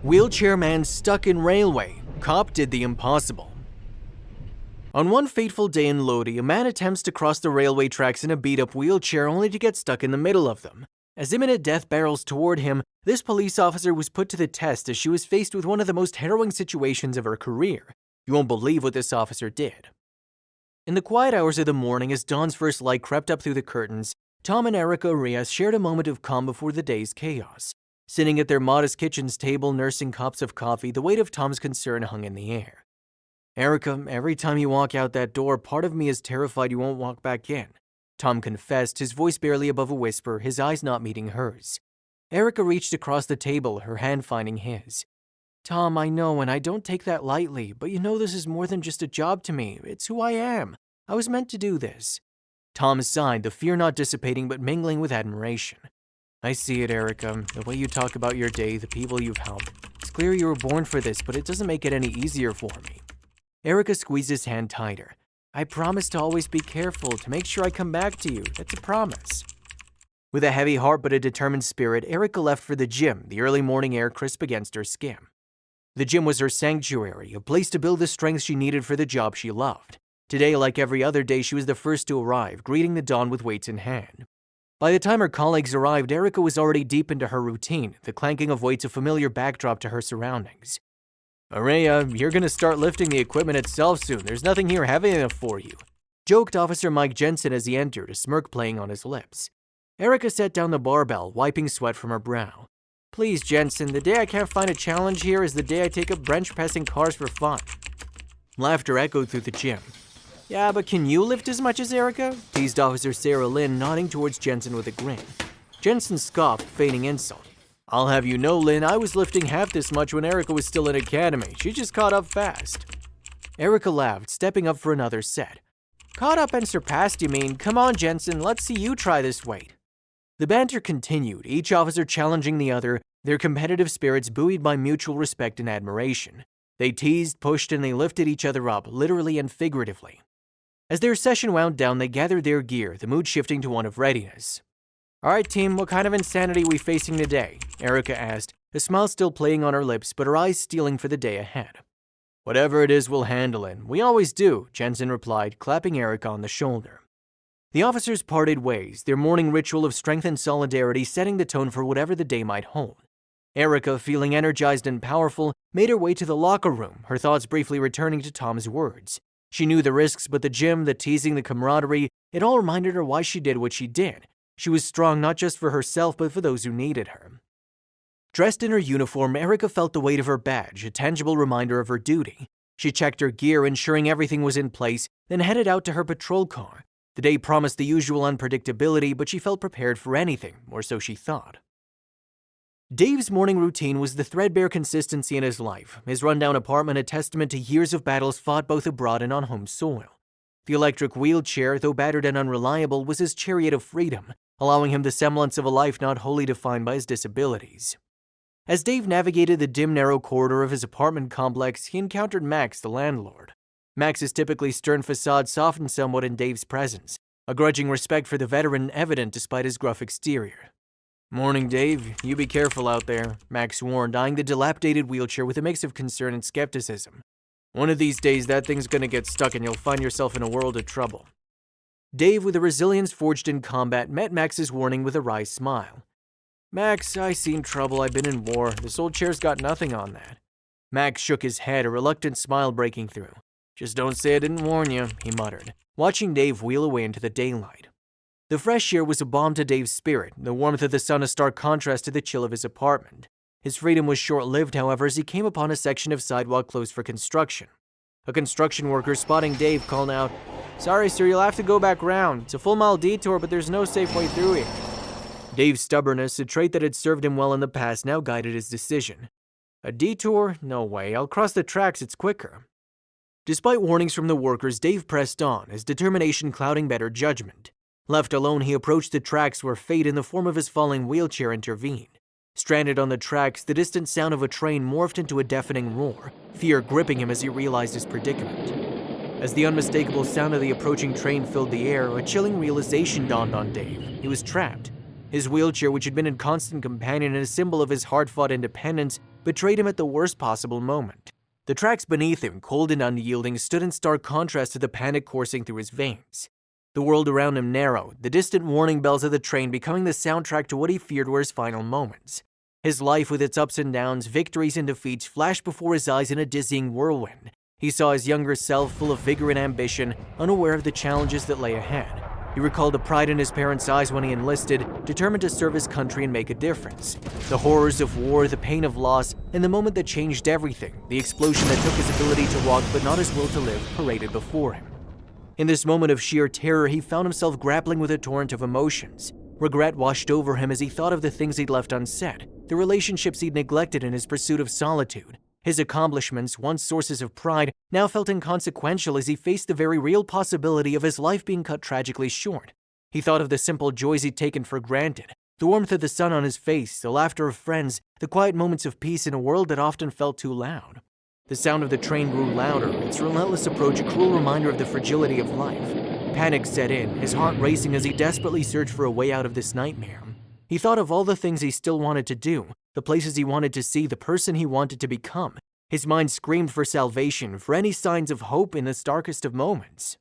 Wheelchair man stuck in railway. Cop did the impossible. On one fateful day in Lodi, a man attempts to cross the railway tracks in a beat-up wheelchair only to get stuck in the middle of them. As imminent death barrels toward him, this police officer was put to the test as she was faced with one of the most harrowing situations of her career. You won't believe what this officer did. In the quiet hours of the morning, as dawn's first light crept up through the curtains, Tom and Erica Rios shared a moment of calm before the day's chaos. Sitting at their modest kitchen's table, nursing cups of coffee, the weight of Tom's concern hung in the air. "Erica, every time you walk out that door, part of me is terrified you won't walk back in," Tom confessed, his voice barely above a whisper, his eyes not meeting hers. Erica reached across the table, her hand finding his. "Tom, I know, and I don't take that lightly, but you know this is more than just a job to me. It's who I am. I was meant to do this." Tom sighed, the fear not dissipating but mingling with admiration. "I see it, Erica. The way you talk about your day, the people you've helped. It's clear you were born for this, but it doesn't make it any easier for me." Erica squeezed his hand tighter. "I promise to always be careful, to make sure I come back to you. That's a promise." With a heavy heart but a determined spirit, Erica left for the gym, the early morning air crisp against her skin. The gym was her sanctuary, a place to build the strength she needed for the job she loved. Today, like every other day, she was the first to arrive, greeting the dawn with weights in hand. By the time her colleagues arrived, Erica was already deep into her routine, the clanking of weights a familiar backdrop to her surroundings. "Araya, you're gonna start lifting the equipment itself soon. There's nothing here heavy enough for you," joked Officer Mike Jensen as he entered, a smirk playing on his lips. Erica set down the barbell, wiping sweat from her brow. "Please, Jensen, the day I can't find a challenge here is the day I take up bench pressing cars for fun." Laughter echoed through the gym. "Yeah, but can you lift as much as Erica?" teased Officer Sarah Lynn, nodding towards Jensen with a grin. Jensen scoffed, feigning insult. "I'll have you know, Lynn, I was lifting half this much when Erica was still in academy. She just caught up fast." Erica laughed, stepping up for another set. "Caught up and surpassed, you mean? Come on, Jensen, let's see you try this weight." The banter continued, each officer challenging the other, their competitive spirits buoyed by mutual respect and admiration. They teased, pushed, and they lifted each other up, literally and figuratively. As their session wound down, they gathered their gear, the mood shifting to one of readiness. "All right, team, what kind of insanity are we facing today?" Erica asked, a smile still playing on her lips, but her eyes steeling for the day ahead. "Whatever it is, we'll handle it. We always do," Jensen replied, clapping Erica on the shoulder. The officers parted ways, their morning ritual of strength and solidarity setting the tone for whatever the day might hold. Erica, feeling energized and powerful, made her way to the locker room, her thoughts briefly returning to Tom's words. She knew the risks, but the gym, the teasing, the camaraderie, it all reminded her why she did what she did. She was strong not just for herself, but for those who needed her. Dressed in her uniform, Erica felt the weight of her badge, a tangible reminder of her duty. She checked her gear, ensuring everything was in place, then headed out to her patrol car. The day promised the usual unpredictability, but she felt prepared for anything, or so she thought. Dave's morning routine was the threadbare consistency in his life, his rundown apartment a testament to years of battles fought both abroad and on home soil. The electric wheelchair, though battered and unreliable, was his chariot of freedom, allowing him the semblance of a life not wholly defined by his disabilities. As Dave navigated the dim, narrow corridor of his apartment complex, he encountered Max, the landlord. Max's typically stern facade softened somewhat in Dave's presence, a grudging respect for the veteran evident despite his gruff exterior. "Morning, Dave. You be careful out there," Max warned, eyeing the dilapidated wheelchair with a mix of concern and skepticism. "One of these days, that thing's gonna get stuck and you'll find yourself in a world of trouble." Dave, with a resilience forged in combat, met Max's warning with a wry smile. "Max, I seen trouble. I've been in war. This old chair's got nothing on that." Max shook his head, a reluctant smile breaking through. "Just don't say I didn't warn you," he muttered, watching Dave wheel away into the daylight. The fresh air was a balm to Dave's spirit, the warmth of the sun a stark contrast to the chill of his apartment. His freedom was short-lived, however, as he came upon a section of sidewalk closed for construction. A construction worker, spotting Dave, called out, "Sorry, sir, you'll have to go back round. It's a full-mile detour, but there's no safe way through here." Dave's stubbornness, a trait that had served him well in the past, now guided his decision. "A detour? No way. I'll cross the tracks, it's quicker." Despite warnings from the workers, Dave pressed on, his determination clouding better judgment. Left alone, he approached the tracks where fate in the form of his falling wheelchair intervened. Stranded on the tracks, the distant sound of a train morphed into a deafening roar, fear gripping him as he realized his predicament. As the unmistakable sound of the approaching train filled the air, a chilling realization dawned on Dave. He was trapped. His wheelchair, which had been a constant companion and a symbol of his hard-fought independence, betrayed him at the worst possible moment. The tracks beneath him, cold and unyielding, stood in stark contrast to the panic coursing through his veins. The world around him narrowed, the distant warning bells of the train becoming the soundtrack to what he feared were his final moments. His life with its ups and downs, victories and defeats flashed before his eyes in a dizzying whirlwind. He saw his younger self full of vigor and ambition, unaware of the challenges that lay ahead. He recalled the pride in his parents' eyes when he enlisted, determined to serve his country and make a difference. The horrors of war, the pain of loss, and the moment that changed everything, the explosion that took his ability to walk but not his will to live, paraded before him. In this moment of sheer terror, he found himself grappling with a torrent of emotions. Regret washed over him as he thought of the things he'd left unsaid, the relationships he'd neglected in his pursuit of solitude. His accomplishments, once sources of pride, now felt inconsequential as he faced the very real possibility of his life being cut tragically short. He thought of the simple joys he'd taken for granted, the warmth of the sun on his face, the laughter of friends, the quiet moments of peace in a world that often felt too loud. The sound of the train grew louder, its relentless approach a cruel reminder of the fragility of life. Panic set in, his heart racing as he desperately searched for a way out of this nightmare. He thought of all the things he still wanted to do, the places he wanted to see, the person he wanted to become. His mind screamed for salvation, for any signs of hope in the darkest of moments.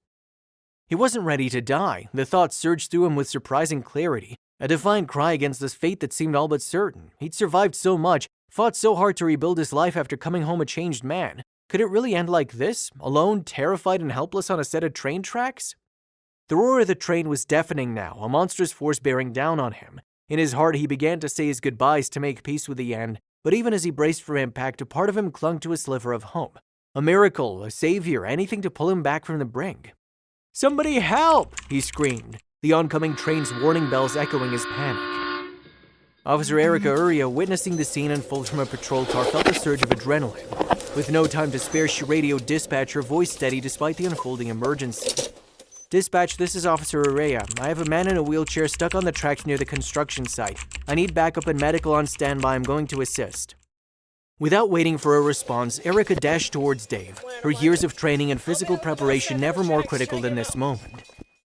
He wasn't ready to die. The thought surged through him with surprising clarity, a defiant cry against this fate that seemed all but certain. He'd survived so much, fought so hard to rebuild his life after coming home a changed man. Could it really end like this, alone, terrified, and helpless on a set of train tracks? The roar of the train was deafening now, a monstrous force bearing down on him. In his heart, he began to say his goodbyes to make peace with the end, but even as he braced for impact, a part of him clung to a sliver of hope. A miracle, a savior, anything to pull him back from the brink. "Somebody help!" he screamed, the oncoming train's warning bells echoing his panic. Officer Erica Uria, witnessing the scene unfold from a patrol car, felt a surge of adrenaline. With no time to spare, she radioed dispatch, her voice steady despite the unfolding emergency. "Dispatch, this is Officer Uria. I have a man in a wheelchair stuck on the tracks near the construction site. I need backup and medical on standby. I'm going to assist." Without waiting for a response, Erica dashed towards Dave, her years of training and physical preparation never more critical than this moment.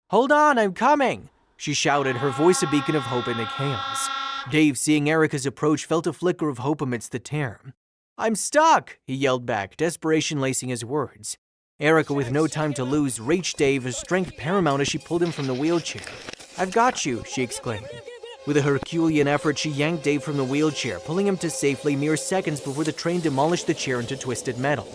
"Hold on, I'm coming!" she shouted, her voice a beacon of hope in the chaos. Dave, seeing Erica's approach, felt a flicker of hope amidst the terror. "I'm stuck!" he yelled back, desperation lacing his words. Erica, with no time to lose, reached Dave, her strength paramount as she pulled him from the wheelchair. "I've got you," she exclaimed. With a Herculean effort, she yanked Dave from the wheelchair, pulling him to safely mere seconds before the train demolished the chair into twisted metal.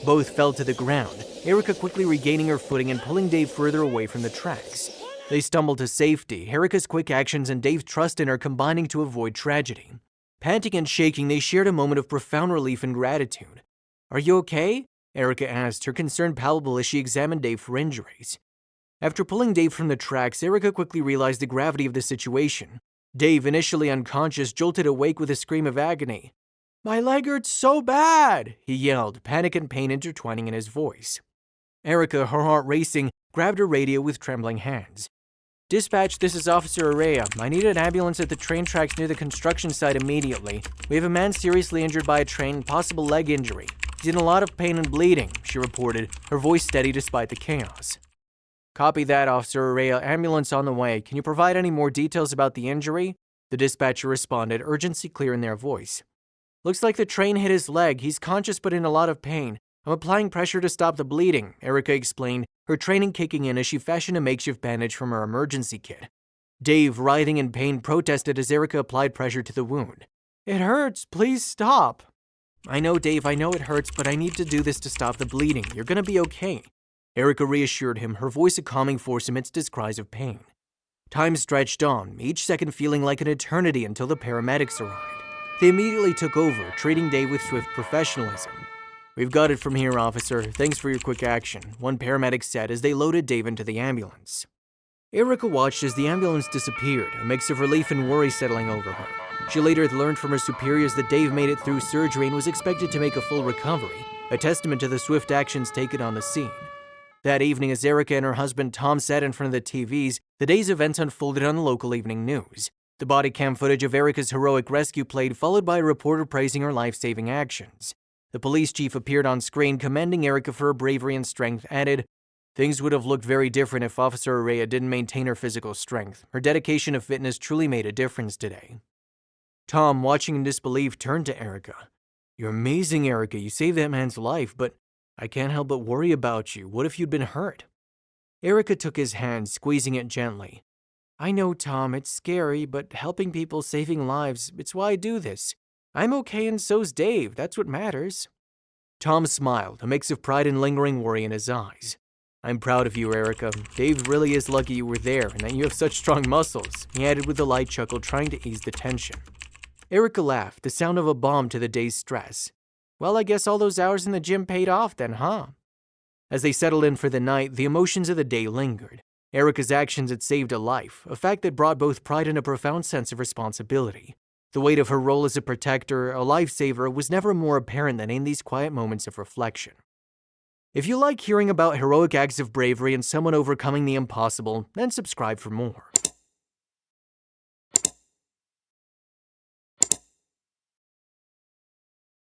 Both fell to the ground, Erica quickly regaining her footing and pulling Dave further away from the tracks. They stumbled to safety, Erica's quick actions and Dave's trust in her combining to avoid tragedy. Panting and shaking, they shared a moment of profound relief and gratitude. "Are you okay?" Erica asked, her concern palpable as she examined Dave for injuries. After pulling Dave from the tracks, Erica quickly realized the gravity of the situation. Dave, initially unconscious, jolted awake with a scream of agony. "My leg hurts so bad!" he yelled, panic and pain intertwining in his voice. Erica, her heart racing, grabbed her radio with trembling hands. "Dispatch, this is Officer Araya. I need an ambulance at the train tracks near the construction site immediately. We have a man seriously injured by a train, possible leg injury. He's in a lot of pain and bleeding," she reported, her voice steady despite the chaos. "Copy that, Officer Araya. Ambulance on the way. Can you provide any more details about the injury?" The dispatcher responded, urgency clear in their voice. "Looks like the train hit his leg. He's conscious but in a lot of pain. I'm applying pressure to stop the bleeding," Erica explained, her training kicking in as she fashioned a makeshift bandage from her emergency kit. Dave, writhing in pain, protested as Erica applied pressure to the wound. "It hurts. Please stop." "I know, Dave. I know it hurts, but I need to do this to stop the bleeding. You're gonna be okay," Erica reassured him, her voice a calming force amidst his cries of pain. Time stretched on, each second feeling like an eternity until the paramedics arrived. They immediately took over, treating Dave with swift professionalism. "We've got it from here, officer. Thanks for your quick action," one paramedic said as they loaded Dave into the ambulance. Erica watched as the ambulance disappeared, a mix of relief and worry settling over her. She later learned from her superiors that Dave made it through surgery and was expected to make a full recovery, a testament to the swift actions taken on the scene. That evening, as Erica and her husband Tom sat in front of the TVs, the day's events unfolded on the local evening news. The body cam footage of Erica's heroic rescue played, followed by a reporter praising her life-saving actions. The police chief appeared on screen, commending Erica for her bravery and strength, added, "Things would have looked very different if Officer Araya didn't maintain her physical strength. Her dedication to fitness truly made a difference today." Tom, watching in disbelief, turned to Erica. You're amazing, Erica. You saved that man's life, but I can't help but worry about you. What if you'd been hurt? Erica took his hand, squeezing it gently. I know, Tom, it's scary, but helping people, saving lives, it's why I do this. I'm okay and so's Dave, that's what matters. Tom smiled, a mix of pride and lingering worry in his eyes. I'm proud of you, Erica. Dave really is lucky you were there and that you have such strong muscles, he added with a light chuckle, trying to ease the tension. Erica laughed, the sound of a balm to the day's stress. Well, I guess all those hours in the gym paid off then, huh? As they settled in for the night, the emotions of the day lingered. Erica's actions had saved a life, a fact that brought both pride and a profound sense of responsibility. The weight of her role as a protector, a lifesaver, was never more apparent than in these quiet moments of reflection. If you like hearing about heroic acts of bravery and someone overcoming the impossible, then subscribe for more.